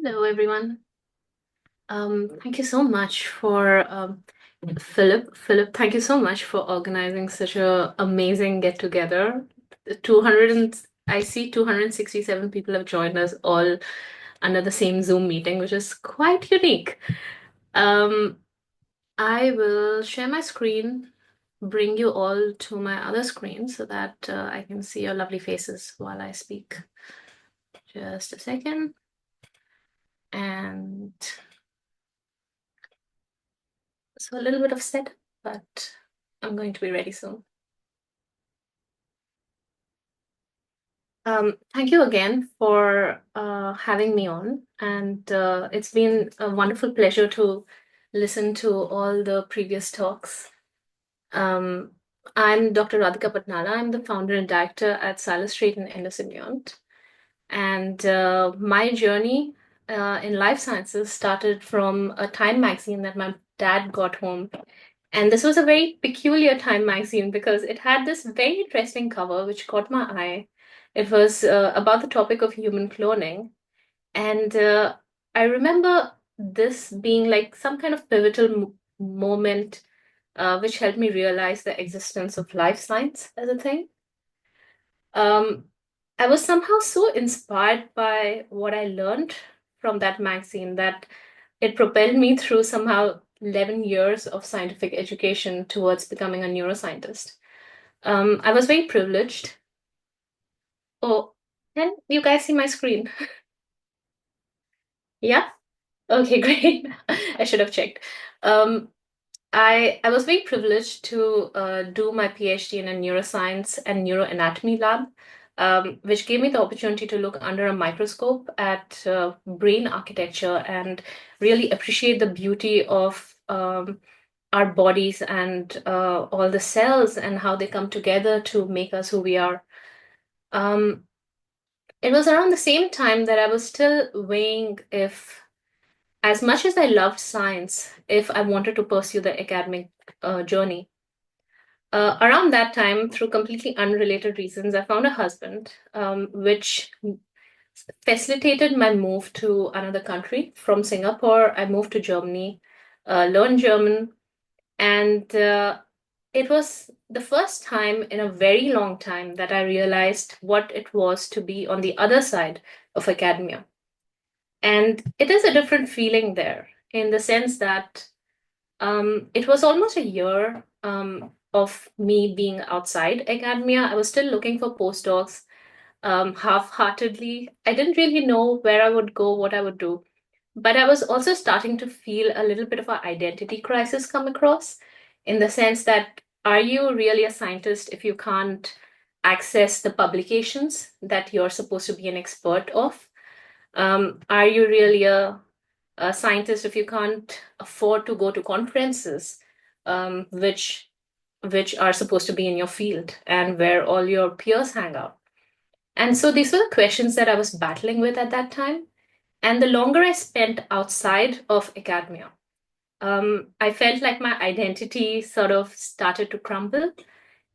Hello, everyone. Thank you so much for Philip. Philip, thank you so much for organizing such a amazing get together. 200 and I see 267 people have joined us all under the same Zoom meeting, which is quite unique. Um, I will share my screen, bring you all to my other screen so that I can see your lovely faces while I speak. Just a second. And so a little bit of setup, but I'm going to be ready soon. Thank you again for having me on, and it's been a wonderful pleasure to listen to all the previous talks. Um, I'm Dr. Radhika Patnala. I'm the founder and director at Sci-Illustrate and Endosymbiont. And my journey in life sciences started from a Time magazine that my dad got home. And this was a very peculiar Time magazine because it had this very interesting cover which caught my eye. It was about the topic of human cloning. And I remember this being like some kind of pivotal moment which helped me realize the existence of life science as a thing. Um, I was somehow so inspired by what I learned from that magazine that it propelled me through somehow 11 years of scientific education towards becoming a neuroscientist. I was very privileged. Oh, can you guys see my screen? Yeah? Okay, great. I should have checked. Um, I was very privileged to do my PhD in a neuroscience and neuroanatomy lab, which gave me the opportunity to look under a microscope at brain architecture and really appreciate the beauty of our bodies and all the cells and how they come together to make us who we are. Um, it was around the same time that I was still weighing if, as much as I loved science, if I wanted to pursue the academic journey. Around that time, through completely unrelated reasons, I found a husband, which facilitated my move to another country. From Singapore, I moved to Germany, learned German, and it was the first time in a very long time that I realized what it was to be on the other side of academia. And it is a different feeling there in the sense that it was almost a year of me being outside academia. I was still looking for postdocs half-heartedly. I didn't really know where I would go, what I would do. But I was also starting to feel a little bit of an identity crisis come across in the sense that are you really a scientist if you can't access the publications that you're supposed to be an expert of? Are you really a scientist if you can't afford to go to conferences, which are supposed to be in your field and where all your peers hang out? And so these were the questions that I was battling with at that time. And the longer I spent outside of academia, I felt like my identity sort of started to crumble,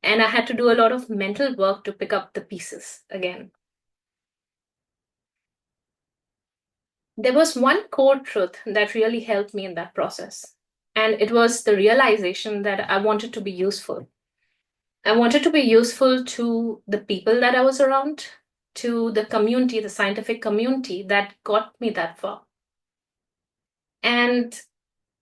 and I had to do a lot of mental work to pick up the pieces again. There was one core truth that really helped me in that process, and it was the realization that I wanted to be useful. I wanted to be useful to the people that I was around, to the community, the scientific community that got me that far. And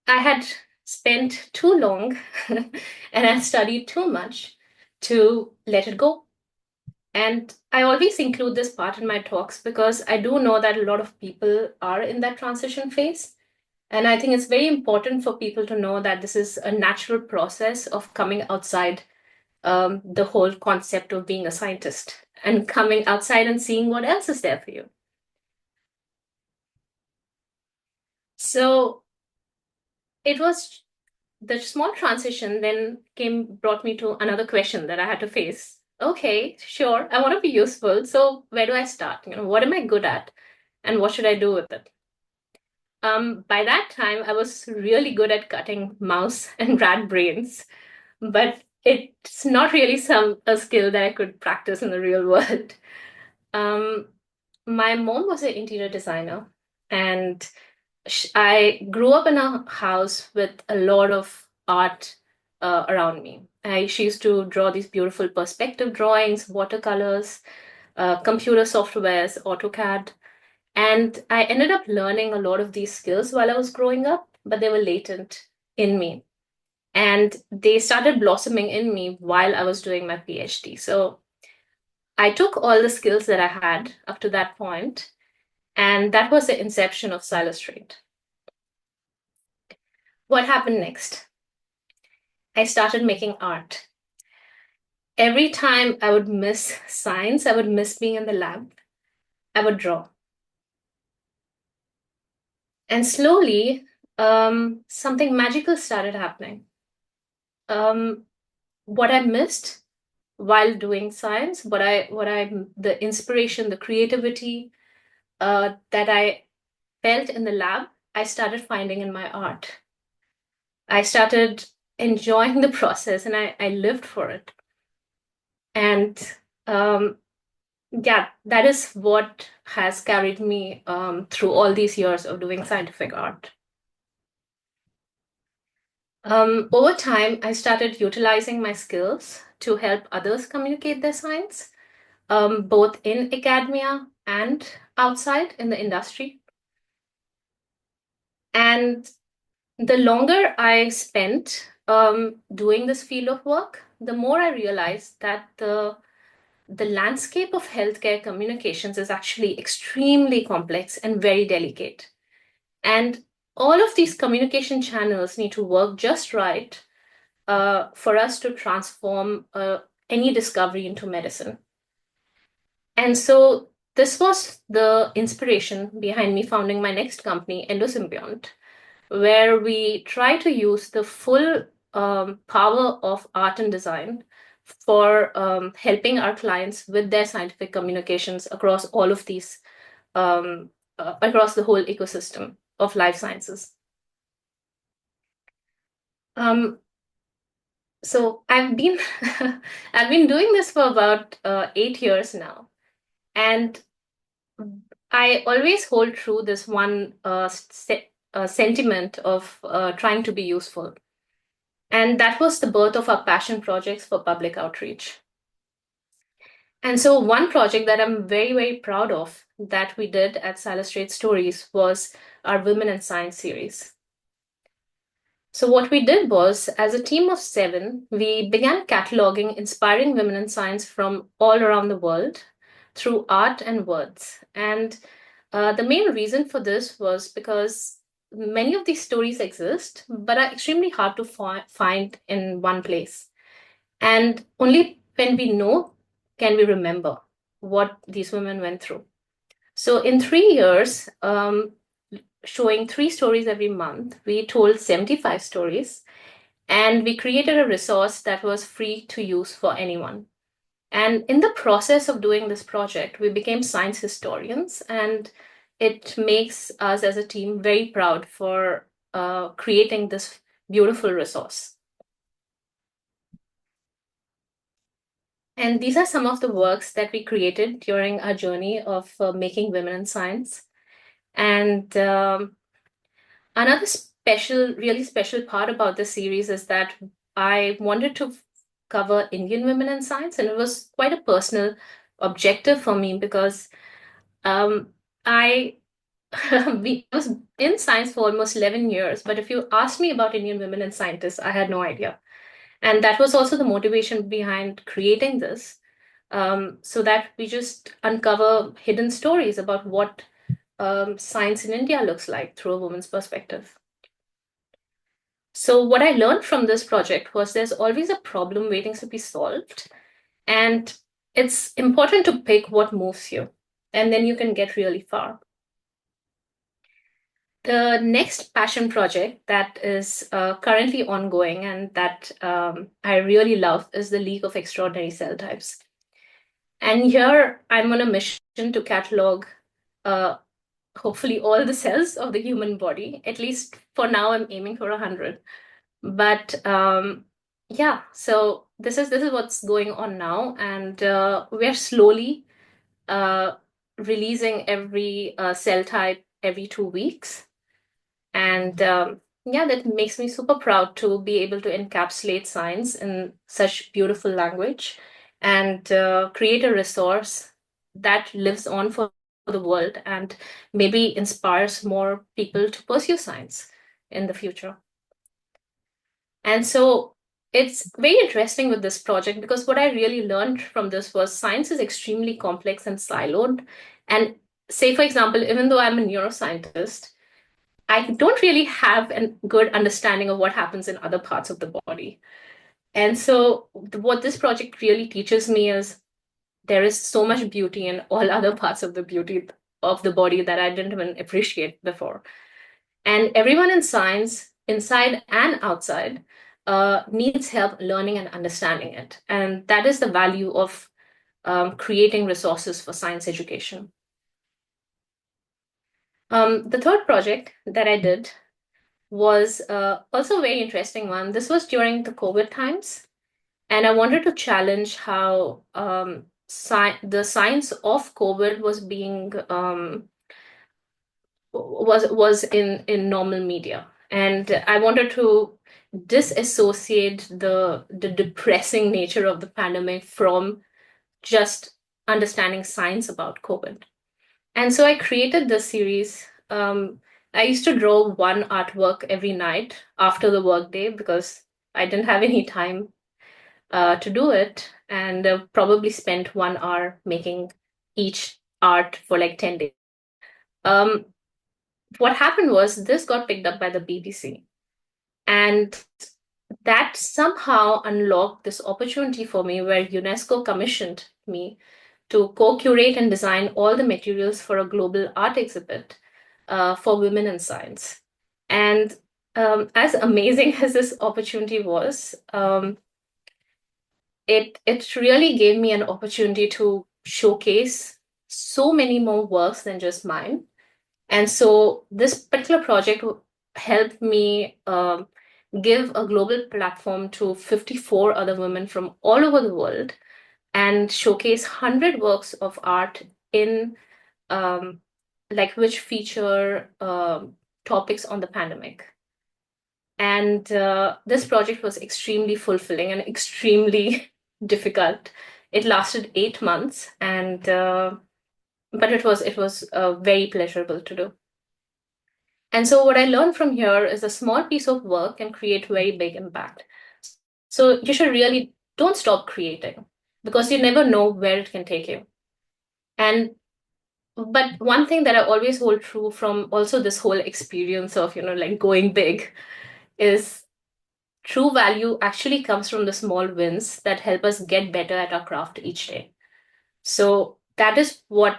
I had spent too long and I studied too much to let it go. And I always include this part in my talks because I do know that a lot of people are in that transition phase. And I think it's very important for people to know that this is a natural process of coming outside the whole concept of being a scientist and coming outside and seeing what else is there for you. So it was the small transition then brought me to another question that I had to face. Okay, sure, I want to be useful. So where do I start? What am I good at? And what should I do with it? By that time, I was really good at cutting mouse and rat brains, but it's not really a skill that I could practice in the real world. Um, my mom was an interior designer, And I grew up in a house with a lot of art around me. She used to draw these beautiful perspective drawings, watercolors, computer softwares, AutoCAD. And I ended up learning a lot of these skills while I was growing up, but they were latent in me. And they started blossoming in me while I was doing my PhD. So I took all the skills that I had up to that point, and that was the inception of Sci-Illustrate. What happened next? I started making art. Every time I would miss science, I would miss being in the lab, I would draw. And slowly, something magical started happening. Um, what I missed while doing science, the inspiration, the creativity that I felt in the lab, I started finding in my art. I started enjoying the process and I lived for it. And um, yeah, that is what has carried me through all these years of doing scientific art. Over time, I started utilizing my skills to help others communicate their science, both in academia and outside in the industry. And the longer I spent doing this field of work, the more I realized that the landscape of healthcare communications is actually extremely complex and very delicate. And all of these communication channels need to work just right for us to transform any discovery into medicine. And so this was the inspiration behind me founding my next company, Endosymbiont, where we try to use the full power of art and design for helping our clients with their scientific communications across all of these, across the whole ecosystem of life sciences. Um, so I've been I've been doing this for about 8 years now, and I always hold true this one sentiment of trying to be useful. And that was the birth of our passion projects for public outreach. And so, one project that I'm very, very proud of that we did at Sci-Illustrate Stories was our Women in Science series. So, what we did was, as a team of 7, we began cataloging inspiring women in science from all around the world through art and words. And the main reason for this was because many of these stories exist, but are extremely hard to find in one place. And only when we know can we remember what these women went through. So, in 3 years, showing 3 stories every month, we told 75 stories and we created a resource that was free to use for anyone. And in the process of doing this project, we became science historians, and it makes us as a team very proud for creating this beautiful resource. And these are some of the works that we created during our journey of making women in science. And another really special part about the series is that I wanted to cover Indian women in science, and it was quite a personal objective for me because um, I I was in science for almost 11 years, but if you asked me about Indian women and scientists, I had no idea. And that was also the motivation behind creating this, so that we just uncover hidden stories about what science in India looks like through a woman's perspective. So, what I learned from this project was there's always a problem waiting to be solved. And it's important to pick what moves you, and then you can get really far. The next passion project that is currently ongoing and that I really love is the League of Extraordinary Cell Types. And here I'm on a mission to catalog uh, hopefully all the cells of the human body. At least for now, I'm aiming for 100. But yeah, so this is what's going on now, and we're slowly uh, releasing every cell type every 2 weeks. And yeah, that makes me super proud to be able to encapsulate science in such beautiful language and create a resource that lives on for the world and maybe inspires more people to pursue science in the future. And so it's very interesting with this project because what I really learned from this was science is extremely complex and siloed. And say, for example, even though I'm a neuroscientist, I don't really have a good understanding of what happens in other parts of the body. And so what this project really teaches me is there is so much beauty in all other parts of the beauty of the body that I didn't even appreciate before. And everyone in science, inside and outside, needs help learning and understanding it. And that is the value of creating resources for science education. The third project that I did was also a very interesting one. This was during the COVID times, and I wanted to challenge how the science of COVID was being was in normal media, and I wanted to disassociate the depressing nature of the pandemic from just understanding science about COVID. And so I created this series. I used to draw one artwork every night after the workday because I didn't have any time to do it, and probably spent 1 hour making each art for like 10 days. Um, what happened was this got picked up by the BBC, and that somehow unlocked this opportunity for me where UNESCO commissioned me to co-curate and design all the materials for a global art exhibit for women in science. And as amazing as this opportunity was, it really gave me an opportunity to showcase so many more works than just mine. And so this particular project helped me give a global platform to 54 other women from all over the world and showcase 100 works of art in um, like which feature topics on the pandemic. And this project was extremely fulfilling and extremely difficult. It lasted 8 months, and but it was very pleasurable to do. And so what I learned from here is a small piece of work can create very big impact. So you should really don't stop creating because you never know where it can take you. And but one thing that I always hold true from also this whole experience of, like going big is true value actually comes from the small wins that help us get better at our craft each day. So that is what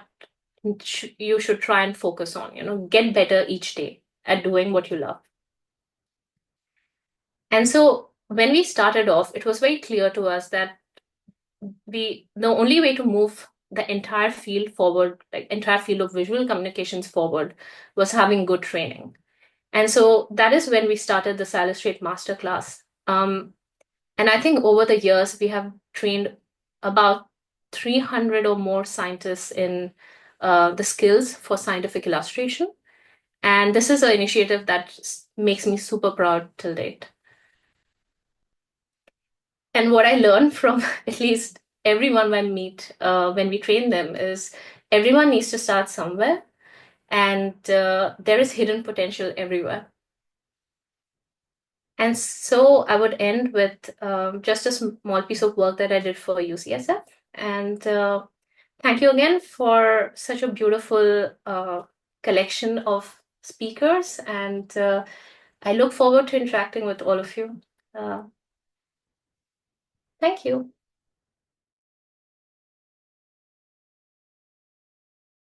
you should try and focus on, get better each day at doing what you love. And so when we started off, it was very clear to us that the only way to move the entire field forward, like entire field of visual communications forward, was having good training. And so that is when we started the Sci-Illustrate Masterclass. And I think over the years, we have trained about 300 or more scientists in the skills for scientific illustration. And this is an initiative that makes me super proud till date. And what I learned from at least everyone I meet when we train them is everyone needs to start somewhere, and there is hidden potential everywhere. And so I would end with just a small piece of work that I did for UCSF. And thank you again for such a beautiful collection of speakers. And I look forward to interacting with all of you. Thank you.